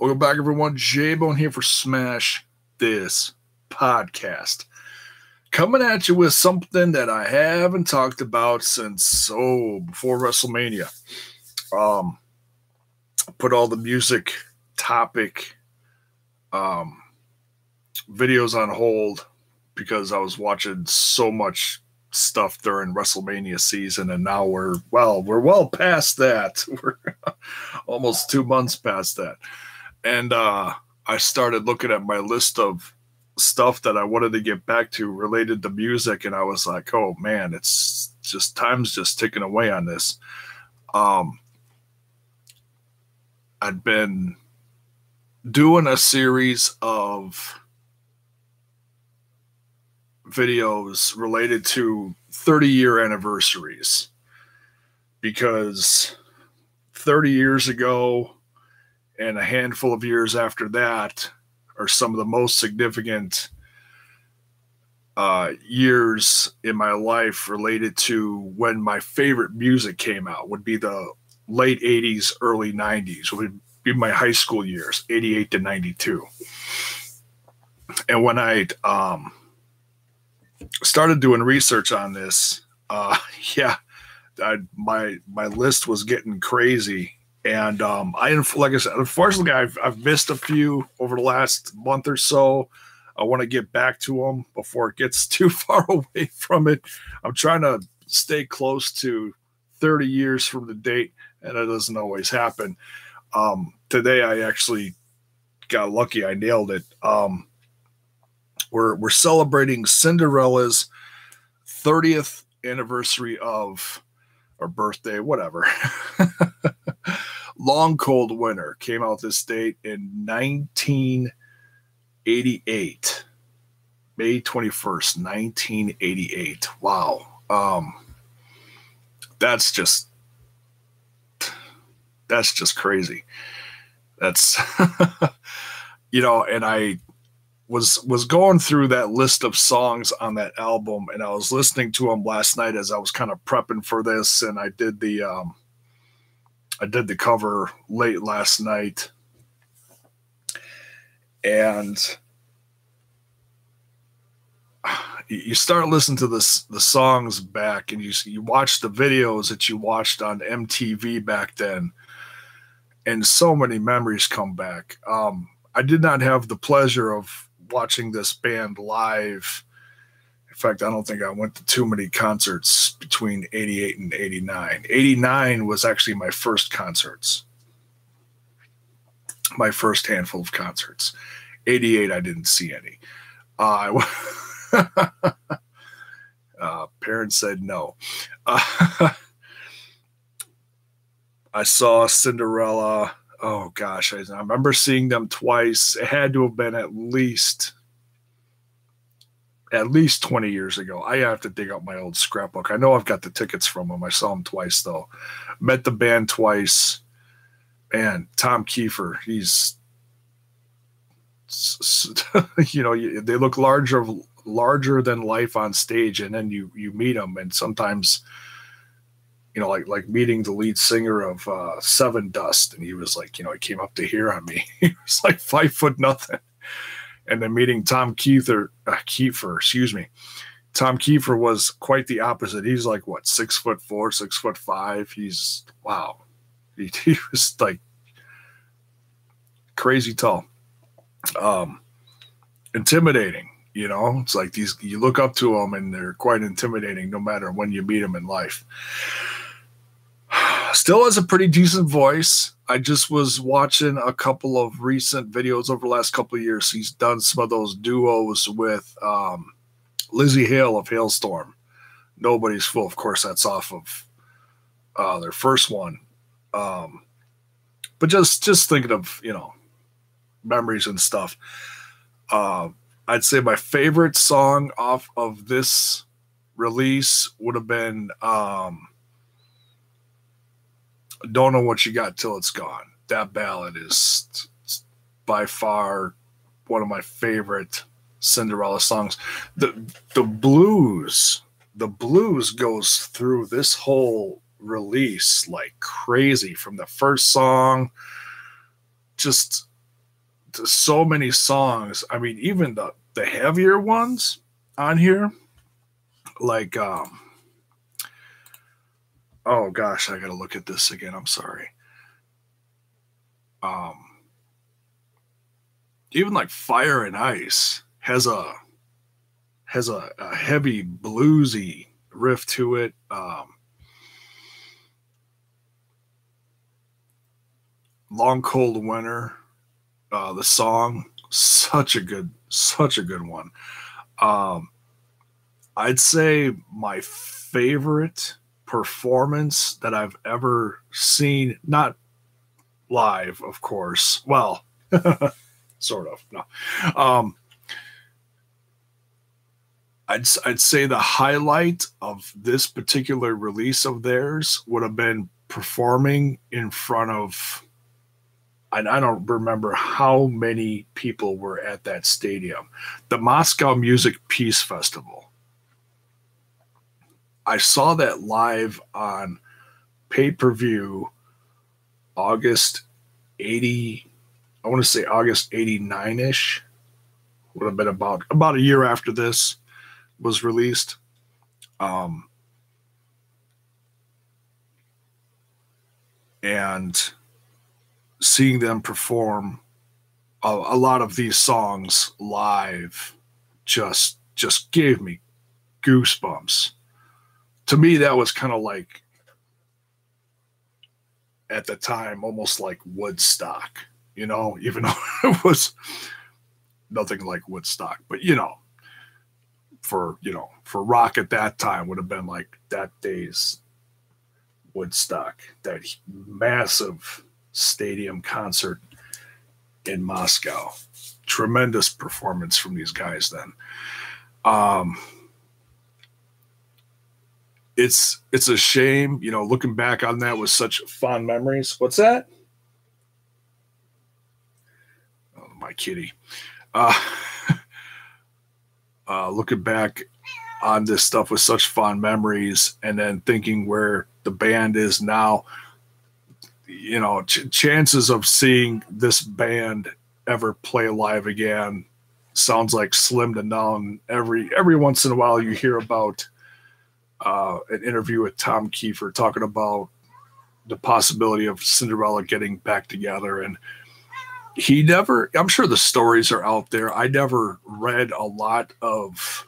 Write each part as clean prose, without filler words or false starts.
Welcome back, everyone. J-Bone here for Smash This Podcast. Coming at you with something that I haven't talked about since, before WrestleMania. Put all the music topic videos on hold because I was watching so much stuff during WrestleMania season, and now we're well past that. We're almost 2 months past that. And I started looking at my list of stuff that I wanted to get back to related to music, and I was like, oh man, it's just time's just ticking away on this. I'd been doing a series of videos related to 30-year anniversaries, because 30 years ago and a handful of years after that are some of the most significant years in my life related to when my favorite music came out. Would be the late 80s, early 90s, would be my high school years, 88 to 92. And when I started doing research on this, my list was getting crazy. And like I said, unfortunately, I've missed a few over the last month or so. I want to get back to them before it gets too far away from it. I'm trying to stay close to 30 years from the date, and it doesn't always happen. Today, I actually got lucky. I nailed it. We're celebrating Cinderella's 30th anniversary of, or birthday, whatever. Long Cold Winter came out this date in 1988. May 21st, 1988. Wow. That's just crazy. That's, and I was going through that list of songs on that album, and I was listening to them last night as I was kind of prepping for this, and I did the cover late last night, and you start listening to the songs back, and you watch the videos that you watched on MTV back then, and so many memories come back. I did not have the pleasure of watching this band live. In fact, I don't think I went to too many concerts between 88 and 89. 89 was actually my first concerts, my first handful of concerts. 88, I didn't see any. Parents said no. I saw Cinderella. Oh gosh, I remember seeing them twice. It had to have been at least 20 years ago. I have to dig up my old scrapbook. I know I've got the tickets from them. I saw them twice though. Met the band twice. And Tom Kiefer, he's, they look larger than life on stage, and then you meet them, and sometimes, like meeting the lead singer of Seven Dust, and he was like, he came up to here on me. He was like 5'0". And then meeting Tom Kiefer, Tom Kiefer was quite the opposite. He's like, 6'4", 6'5". He's, wow. He was like crazy tall. Intimidating, it's like you look up to them and they're quite intimidating no matter when you meet them in life. Still has a pretty decent voice. I just was watching a couple of recent videos over the last couple of years. He's done some of those duos with Lizzie Hale of Hailstorm. Nobody's Fool. Of course, that's off of their first one. But just thinking of, memories and stuff. I'd say my favorite song off of this release would have been Don't Know What You Got Till It's Gone. That ballad is by far one of my favorite Cinderella songs. The blues goes through this whole release like crazy, from the first song, just so many songs. I mean, even the heavier ones on here, like oh gosh, I gotta look at this again. I'm sorry. Um, even like Fire and Ice has a heavy bluesy riff to it. Long Cold Winter, the song, such a good one. Um, I'd say my favorite performance that I've ever seen, not live, of course. Well, sort of. No. I'd say the highlight of this particular release of theirs would have been performing in front of, and I don't remember how many people were at that stadium, the Moscow Music Peace Festival. I saw that live on pay-per-view August 80, I want to say August 89-ish. Would have been about a year after this was released. And seeing them perform a lot of these songs live just gave me goosebumps. To me, that was kind of like, at the time, almost like Woodstock, even though it was nothing like Woodstock, but for rock at that time would have been like that day's Woodstock, that massive stadium concert in Moscow. Tremendous performance from these guys then. It's a shame, looking back on that with such fond memories. What's that? Oh, my kitty. Looking back on this stuff with such fond memories, and then thinking where the band is now, chances of seeing this band ever play live again sounds like slim to none. Every once in a while you hear about an interview with Tom Kiefer talking about the possibility of Cinderella getting back together, and he never, I'm sure the stories are out there. I never read a lot of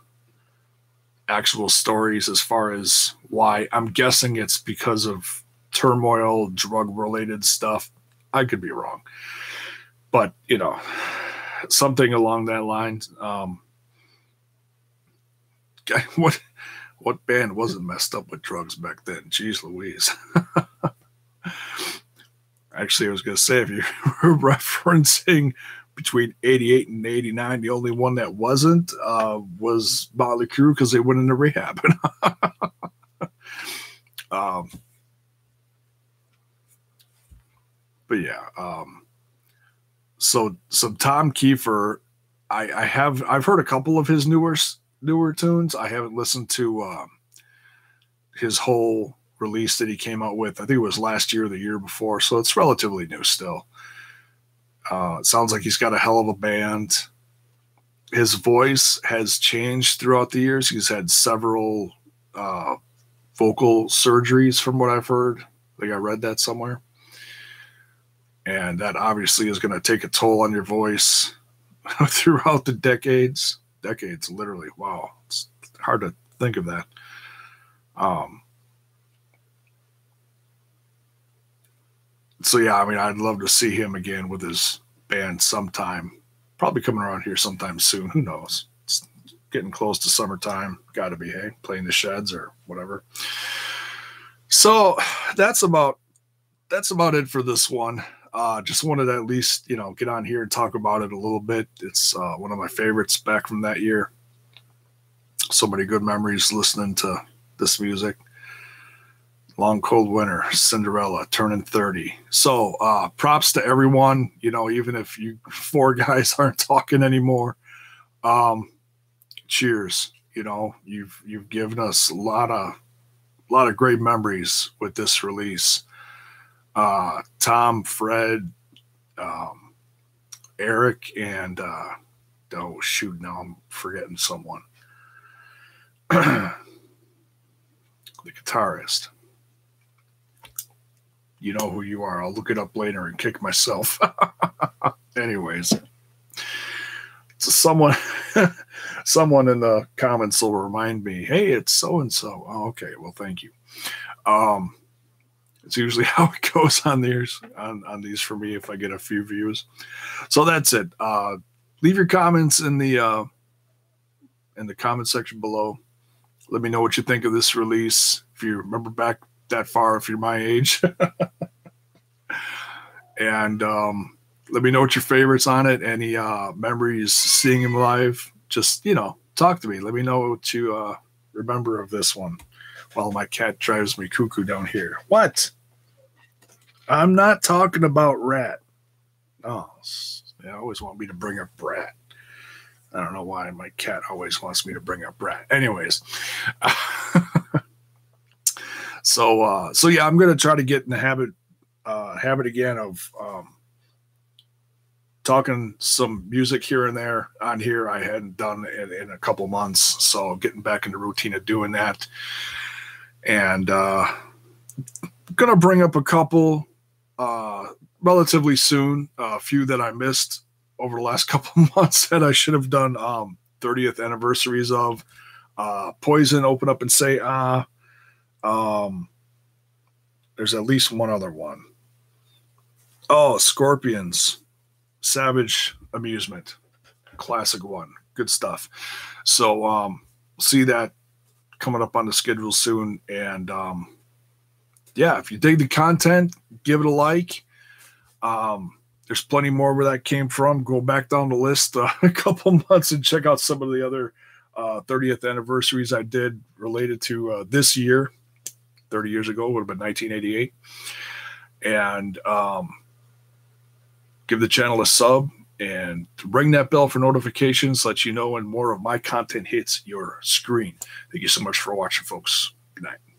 actual stories as far as why. I'm guessing it's because of turmoil, drug-related stuff. I could be wrong. But, something along that line. What band wasn't messed up with drugs back then? Jeez Louise. Actually, I was going to say, if you're referencing between 88 and 89, the only one that wasn't was Motley Crue, because they went into rehab. But yeah, so Tom Kiefer, I've heard a couple of his newer tunes. I haven't listened to his whole release that he came out with. I think it was last year or the year before, so it's relatively new still. It sounds like he's got a hell of a band. His voice has changed throughout the years. He's had several vocal surgeries, from what I've heard. I think I read that somewhere. And that obviously is going to take a toll on your voice throughout the decades. Decades, literally. Wow. It's hard to think of that. So yeah, I mean, I'd love to see him again with his band sometime. Probably coming around here sometime soon. Who knows? It's getting close to summertime. Got to be, hey, playing the sheds or whatever. So that's about it for this one. Just wanted to at least, get on here and talk about it a little bit. It's one of my favorites back from that year. So many good memories listening to this music. Long Cold Winter, Cinderella, turning 30. So props to everyone, even if you four guys aren't talking anymore. Cheers. You've given us a lot of great memories with this release. Tom, Fred, Eric and oh shoot, now I'm forgetting someone. The guitarist. You know who you are. I'll look it up later and kick myself. Anyways, so someone in the comments will remind me, hey, it's so and so. Oh, okay, well, thank you. It's usually how it goes on these for me if I get a few views. So that's it. Leave your comments in the comment section below. Let me know what you think of this release. If you remember back that far, if you're my age. And let me know what your favorites on it. Any memories seeing him live. Just, talk to me. Let me know what you remember of this one. While my cat drives me cuckoo down here. What? I'm not talking about Rat. Oh, they always want me to bring up Rat. I don't know why my cat always wants me to bring up Rat. Anyways. So yeah, I'm going to try to get in the habit again of talking some music here and there on here. I hadn't done it in a couple months, so getting back in the routine of doing that. And gonna bring up a couple relatively soon, a few that I missed over the last couple months that I should have done 30th anniversaries of. Poison, Open Up and Say Ah. There's at least one other one. Oh, Scorpions, Savage Amusement, classic one, good stuff. So see that coming up on the schedule soon. And yeah, if you dig the content, give it a like. There's plenty more where that came from. Go back down the list a couple months and check out some of the other 30th anniversaries I did related to this year. 30 years ago would have been 1988. And give the channel a sub and ring that bell for notifications, let you know when more of my content hits your screen. Thank you so much for watching, folks. Good night.